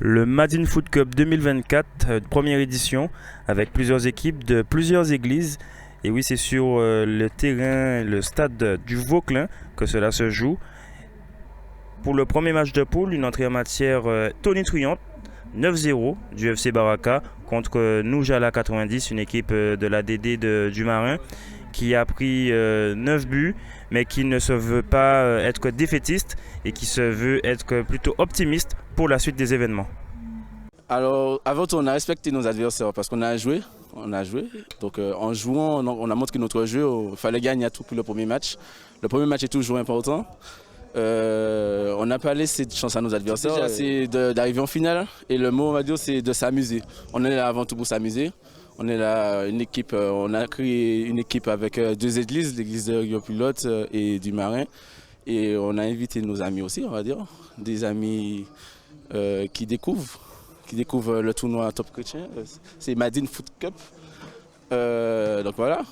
Le Madin Foot Cup 2024, première édition, avec plusieurs équipes de plusieurs églises. Et oui, c'est sur le terrain, le stade du Vauclin que cela se joue. Pour le premier match de poule, une entrée en matière tonitruante, 9-0 du FC Baraka contre Noujala 90, une équipe de l'ADD du Marin qui a pris 9 buts, mais qui ne se veut pas être défaitiste et qui se veut être plutôt optimiste pour la suite des événements. Alors, avant tout, on a respecté nos adversaires parce qu'on a joué. Donc, en jouant, on a montré notre jeu. Il fallait gagner à tout pour le premier match. Le premier match est toujours important. On n'a pas laissé de chance à nos adversaires. Déjà, c'est d'arriver en finale. Et le mot, on va dire, c'est de s'amuser. On est là avant tout pour s'amuser. On est là, une équipe, on a créé une équipe avec deux églises, l'église de Rio Pilote et du Marin. Et on a invité nos amis aussi, on va dire, des amis qui découvrent le tournoi Top Chrétien. C'est Madin Foot Cup. Donc voilà.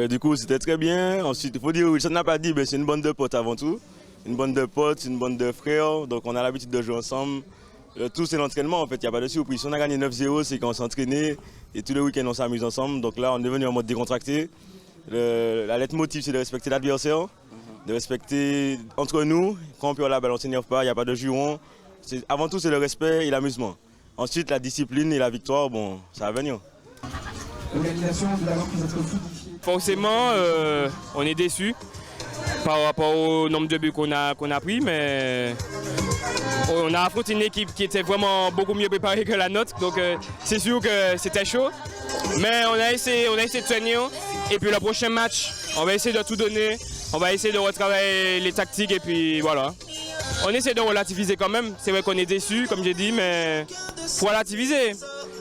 Du coup, c'était très bien. Ensuite, il faut dire, ça n'a pas dit, c'est une bande de potes avant tout. Une bande de potes, une bande de frères. Donc on a l'habitude de jouer ensemble. Tout c'est l'entraînement en fait, il n'y a pas de surprise. Si on a gagné 9-0, c'est qu'on s'est entraîné et tous les week-ends on s'amuse ensemble. Donc là on est venu en mode décontracté. La lettre motive c'est de respecter l'adversaire, de respecter entre nous. Quand on perd la balle on ne s'énerve pas, il n'y a pas de juron. Avant tout c'est le respect et l'amusement. Ensuite la discipline et la victoire, bon ça va venir. Forcément on est déçus par rapport au nombre de buts qu'on a pris, mais on a affronté une équipe qui était vraiment beaucoup mieux préparée que la nôtre, donc c'est sûr que c'était chaud, mais on a essayé de tenir, et puis le prochain match, on va essayer de tout donner, on va essayer de retravailler les tactiques, et puis voilà. On essaie de relativiser quand même, c'est vrai qu'on est déçus, comme j'ai dit, mais il faut relativiser,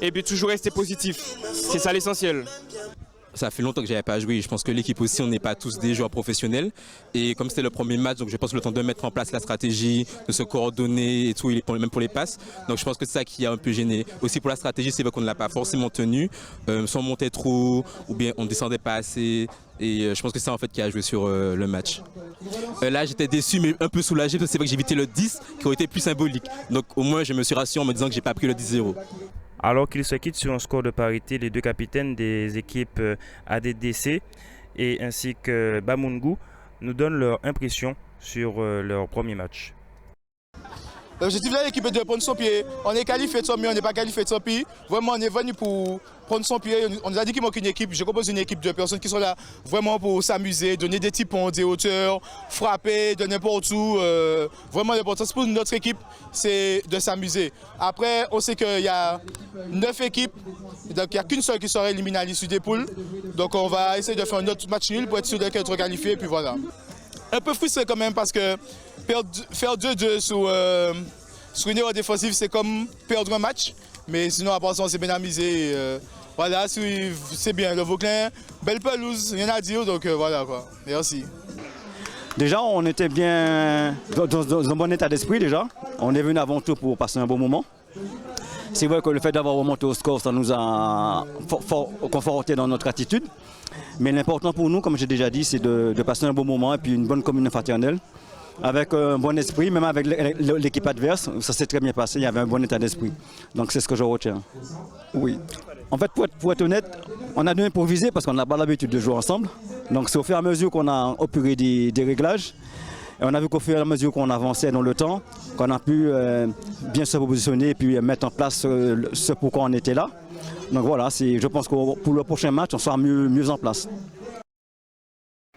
et puis toujours rester positif, c'est ça l'essentiel. Ça fait longtemps que je n'avais pas joué. Je pense que l'équipe aussi, on n'est pas tous des joueurs professionnels. Et comme c'était le premier match, donc je pense le temps de mettre en place la stratégie, de se coordonner et tout, même pour les passes. Donc je pense que c'est ça qui a un peu gêné. Aussi pour la stratégie, c'est vrai qu'on ne l'a pas forcément tenue. Soit on montait trop, ou bien on ne descendait pas assez. Et je pense que c'est ça en fait qui a joué sur le match. Là j'étais déçu mais un peu soulagé parce que c'est vrai que j'ai évité le 10 qui aurait été plus symbolique. Donc au moins je me suis rassuré en me disant que j'ai pas pris le 10-0. Alors qu'ils se quittent sur un score de parité, les deux capitaines des équipes ADDC et ainsi que Bamungu nous donnent leur impression sur leur premier match. L'objectif de l'équipe est de prendre son pied. On est qualifié de son pied, on n'est pas qualifié de son pied. Vraiment, on est venu pour prendre son pied. On nous a dit qu'il manque une équipe. Je compose une équipe de personnes qui sont là vraiment pour s'amuser, donner des typons, des hauteurs, frapper de n'importe où. Vraiment, l'important pour notre équipe, c'est de s'amuser. Après, on sait qu'il y a 9 équipes, donc il n'y a qu'une seule qui sera éliminée à l'issue des poules. Donc on va essayer de faire un autre match nul pour être sûr d'être qualifié, et puis voilà. Un peu frustré quand même parce que faire 2-2 sur une erreur défensive, c'est comme perdre un match. Mais sinon, à part ça, on s'est bien amusé. Voilà, c'est bien. Le Vauclin, belle pelouse, rien à dire. Donc voilà quoi. Merci. Déjà, on était bien dans un bon état d'esprit déjà. On est venu avant tout pour passer un bon moment. C'est vrai que le fait d'avoir remonté au score, ça nous a conforté dans notre attitude. Mais l'important pour nous, comme j'ai déjà dit, c'est de passer un bon moment et puis une bonne communion fraternelle. Avec un bon esprit, même avec l'équipe adverse, ça s'est très bien passé, il y avait un bon état d'esprit. Donc c'est ce que je retiens. Oui. En fait, pour être honnête, on a dû improviser parce qu'on n'a pas l'habitude de jouer ensemble. Donc c'est au fur et à mesure qu'on a opéré des réglages. Et on a vu qu'au fur et à mesure qu'on avançait dans le temps, qu'on a pu bien se positionner et puis mettre en place ce pourquoi on était là. Donc voilà, je pense que pour le prochain match, on sera mieux en place.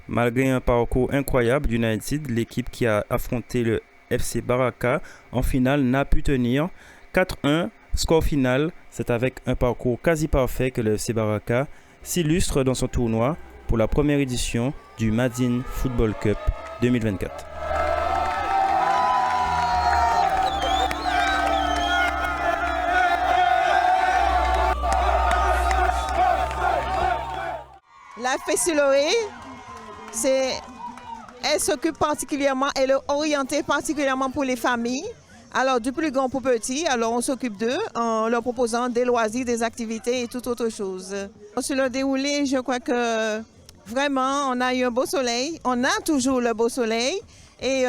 Malgré un parcours incroyable d'United, l'équipe qui a affronté le FC Baraka en finale n'a pu tenir. 4-1, score final, c'est avec un parcours quasi parfait que le FC Baraka s'illustre dans son tournoi pour la première édition du Madin Football Cup 2024. La Fessiloré, elle s'occupe particulièrement, elle est orientée particulièrement pour les familles. Alors du plus grand pour petit, alors on s'occupe d'eux en leur proposant des loisirs, des activités et toute autre chose. Sur le déroulé, je crois que vraiment on a eu un beau soleil, on a toujours le beau soleil. Et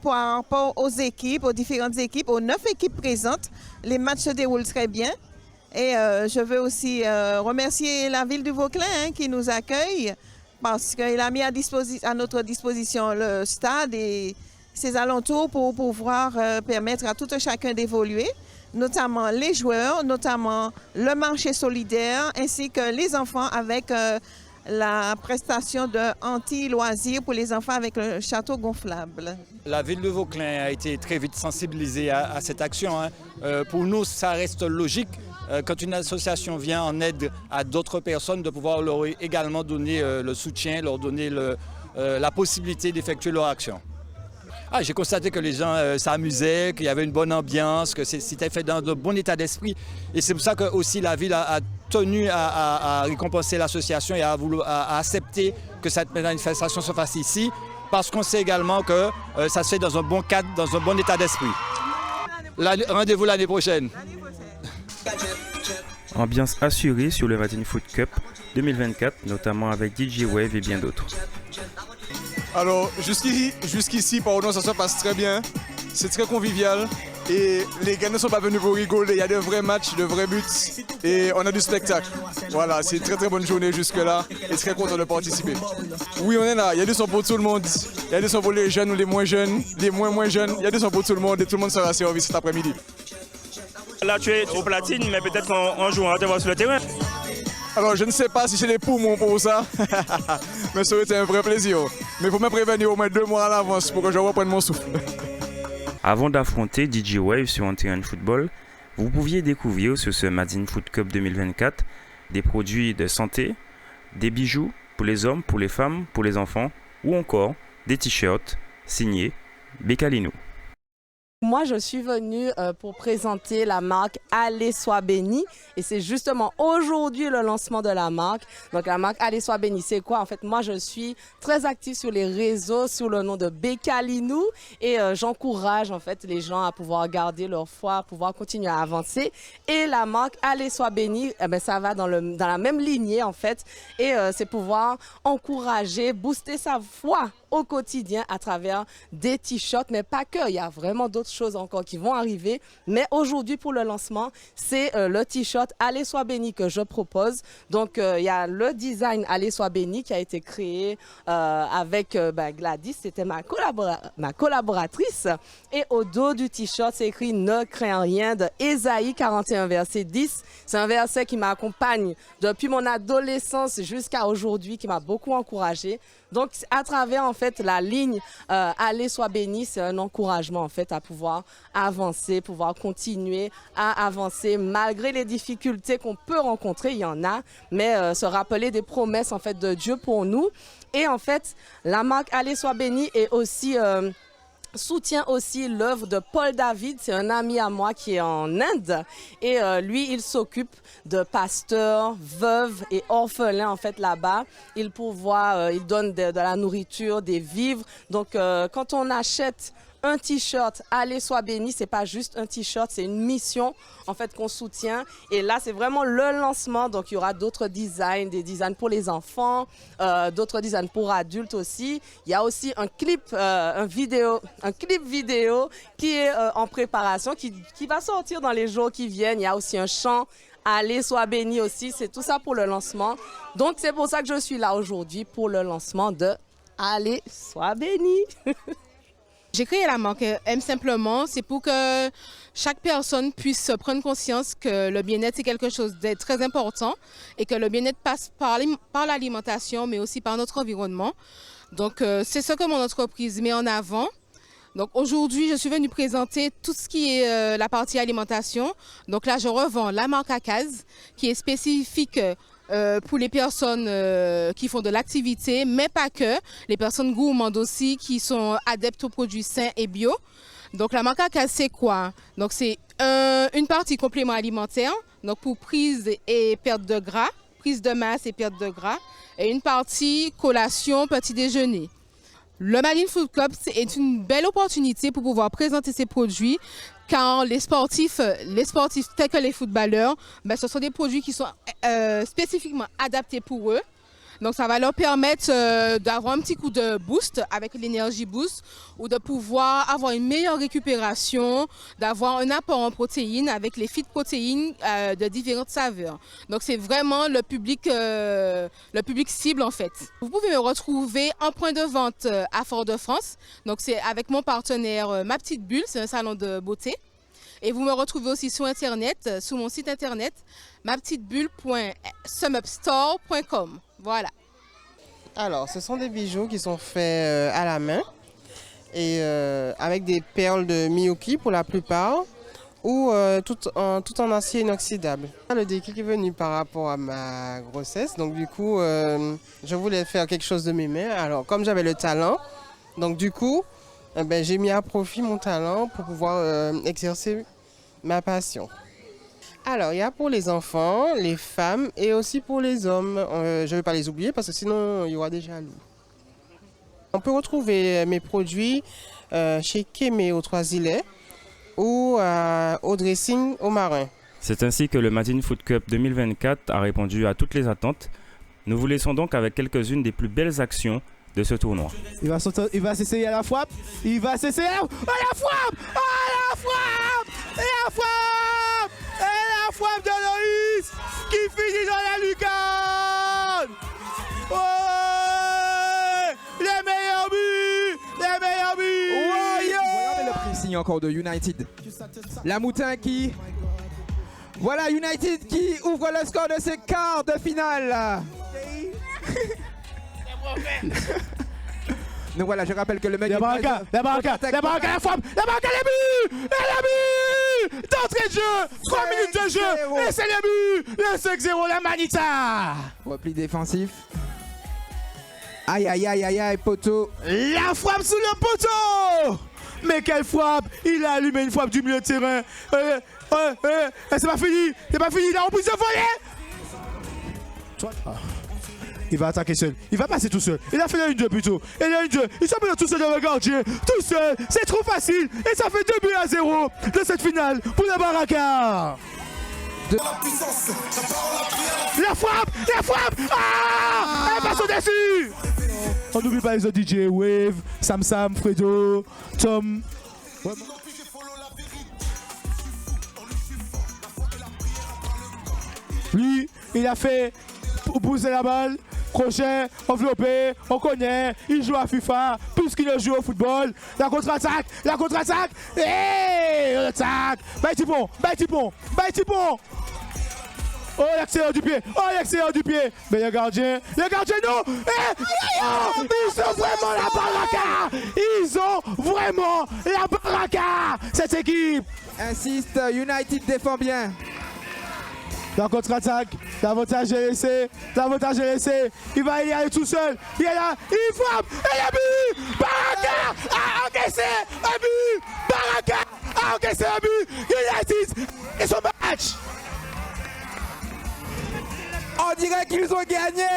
par rapport aux équipes, aux différentes équipes, aux 9 équipes présentes, les matchs se déroulent très bien. Et je veux aussi remercier la ville du Vauclin qui nous accueille parce qu'il a mis à notre disposition le stade et ses alentours pour pouvoir permettre à tout un chacun d'évoluer, notamment les joueurs, notamment le marché solidaire ainsi que les enfants avec la prestation de anti-loisirs pour les enfants avec le château gonflable. La ville de Vauclin a été très vite sensibilisée à cette action. Pour nous, ça reste logique. Quand une association vient en aide à d'autres personnes, de pouvoir leur également donner le soutien, leur donner la possibilité d'effectuer leur action. J'ai constaté que les gens s'amusaient, qu'il y avait une bonne ambiance, que c'était fait dans de bon état d'esprit. Et c'est pour ça que aussi la ville a tenu à récompenser l'association et à accepter que cette manifestation se fasse ici, parce qu'on sait également que ça se fait dans un bon cadre, dans un bon état d'esprit. Rendez-vous l'année prochaine. Ambiance assurée sur le Madin Foot Cup 2024, notamment avec DJ Wave et bien d'autres. Alors jusqu'ici, pardon, ça se passe très bien, c'est très convivial et les gars ne sont pas venus pour rigoler, il y a de vrais matchs, de vrais buts et on a du spectacle. Voilà, c'est une très très bonne journée jusque-là et très content de participer. Oui, on est là, il y a du son pour tout le monde, il y a du son pour les jeunes ou les moins jeunes, les moins jeunes, il y a du son pour tout le monde et tout le monde sera servi cet après-midi. Là tu es au platine, mais peut-être qu'en jouant, on te voit sur le terrain. Alors je ne sais pas si j'ai les poumons pour ça, mais ça aurait été un vrai plaisir. Mais il faut me prévenir au moins 2 mois à l'avance pour que je reprenne mon souffle. Avant d'affronter DJ Wave sur un terrain de football, vous pouviez découvrir sur ce Madin Foot Cup 2024 des produits de santé, des bijoux pour les hommes, pour les femmes, pour les enfants, ou encore des t-shirts signés Becalino. Moi, je suis venue pour présenter la marque Allez Sois Béni et c'est justement aujourd'hui le lancement de la marque. Donc la marque Allez Sois Béni, c'est quoi? En fait, moi, je suis très active sur les réseaux sous le nom de Becalino et j'encourage en fait les gens à pouvoir garder leur foi, à pouvoir continuer à avancer. Et la marque Allez Sois Béni, ça va dans la même lignée en fait et c'est pouvoir encourager, booster sa foi au quotidien à travers des t-shirts, mais pas que. Il y a vraiment d'autres choses encore qui vont arriver. Mais aujourd'hui, pour le lancement, c'est le t-shirt Allez Sois Béni que je propose. Donc, il y a le design Allez Sois Béni qui a été créé avec Gladys, c'était ma collaboratrice. Et au dos du t-shirt, c'est écrit « Ne crains rien » de Ésaïe 41, verset 10. C'est un verset qui m'accompagne depuis mon adolescence jusqu'à aujourd'hui, qui m'a beaucoup encouragée. Donc, à travers en fait la ligne Allez Sois Béni, c'est un encouragement en fait à pouvoir avancer, pouvoir continuer à avancer malgré les difficultés qu'on peut rencontrer, il y en a, mais se rappeler des promesses en fait de Dieu pour nous. Et en fait, la marque Allez Sois Béni est aussi soutient aussi l'œuvre de Paul David, c'est un ami à moi qui est en Inde et lui il s'occupe de pasteurs, veuves et orphelins en fait là-bas. Il donne de la nourriture, des vivres. Donc quand on achète un t-shirt Allez Sois Béni, c'est pas juste un t-shirt, c'est une mission en fait qu'on soutient. Et là, c'est vraiment le lancement. Donc, il y aura d'autres designs, des designs pour les enfants, d'autres designs pour adultes aussi. Il y a aussi un clip vidéo qui est en préparation, qui va sortir dans les jours qui viennent. Il y a aussi un chant Allez Sois Béni aussi. C'est tout ça pour le lancement. Donc, c'est pour ça que je suis là aujourd'hui pour le lancement de Allez Sois Béni. J'ai créé la marque M Simplement, c'est pour que chaque personne puisse prendre conscience que le bien-être c'est quelque chose de très important et que le bien-être passe par l'alimentation mais aussi par notre environnement. Donc c'est ce que mon entreprise met en avant. Donc aujourd'hui, je suis venue présenter tout ce qui est la partie alimentation. Donc là, je revends la marque Akaz qui est spécifique pour les personnes qui font de l'activité, mais pas que, les personnes gourmandes aussi qui sont adeptes aux produits sains et bio. Donc la marque Akaz, c'est quoi? Donc c'est une partie complément alimentaire, donc pour prise et perte de gras, prise de masse et perte de gras, et une partie collation, petit déjeuner. Le Madin Foot Cup est une belle opportunité pour pouvoir présenter ces produits car les sportifs tels que les footballeurs, ce sont des produits qui sont spécifiquement adaptés pour eux. Donc ça va leur permettre d'avoir un petit coup de boost avec l'énergie boost ou de pouvoir avoir une meilleure récupération, d'avoir un apport en protéines avec les phytes protéines de différentes saveurs. Donc c'est vraiment le public cible en fait. Vous pouvez me retrouver en point de vente à Fort-de-France. Donc c'est avec mon partenaire Ma Petite Bulle, c'est un salon de beauté. Et vous me retrouvez aussi sur internet, sur mon site internet mapetitbulle.sumupstore.com. Voilà. Alors, ce sont des bijoux qui sont faits à la main et avec des perles de Miyuki pour la plupart ou tout en acier inoxydable. Le déclic est venu par rapport à ma grossesse, donc du coup, je voulais faire quelque chose de mes mains. Alors, comme j'avais le talent, donc du coup, j'ai mis à profit mon talent pour pouvoir exercer ma passion. Alors, il y a pour les enfants, les femmes et aussi pour les hommes. Je ne vais pas les oublier parce que sinon, il y aura des jaloux. On peut retrouver mes produits chez Kémé au Trois-Îlets ou au Dressing au Marin. C'est ainsi que le Martin Food Cup 2024 a répondu à toutes les attentes. Nous vous laissons donc avec quelques-unes des plus belles actions de ce tournoi. Il va s'essayer à la frappe. Il va s'essayer à la frappe. À la frappe. Et la frappe. Et la frappe de Loïs qui finit dans la lucarne. Ouais. Les meilleurs buts. Les meilleurs buts. Regardez le pressing encore de United. La Moutin qui... Voilà United qui ouvre le score de ses quarts de finale. Donc voilà, je rappelle que le mec... La baraka, la frappe, la baraka, les buts. Et le but d'entrée de jeu. 3 minutes de jeu. Et c'est le but. Le 5-0, la Manita. Repli défensif. Aïe, aïe, aïe, aïe, aïe, poteau. La frappe sous le poteau. Mais quelle frappe. Il a allumé une frappe du milieu de terrain. C'est pas fini. C'est pas fini. Il a repris de voler. Il va attaquer seul. Il va passer tout seul. Il a fait la 1-2 plutôt. Et la 1-2. Ils sont tout seul dans le gardien. Tout seul. C'est trop facile. Et ça fait 2-0 de cette finale pour la Baraka. La frappe. La frappe. Ah, elle passe au-dessus. On n'oublie pas les autres DJ. Wave, Sam, Fredo, Tom. Lui, il a fait pour pousser la balle. Crochet, enveloppé, on connaît, il joue à FIFA, plus qu'il ne joue au football. La contre-attaque, et on attaque. Baïtipon. Oh, l'excellent du pied, Mais le gardien non. Ils ont vraiment la baraka. Cette équipe. Insiste, United défend bien. La contre-attaque, l'avantage est laissé. Il va y aller tout seul. Il est là, il frappe, et le but. Baraka a encaissé un but. United et son match. On dirait qu'ils ont gagné.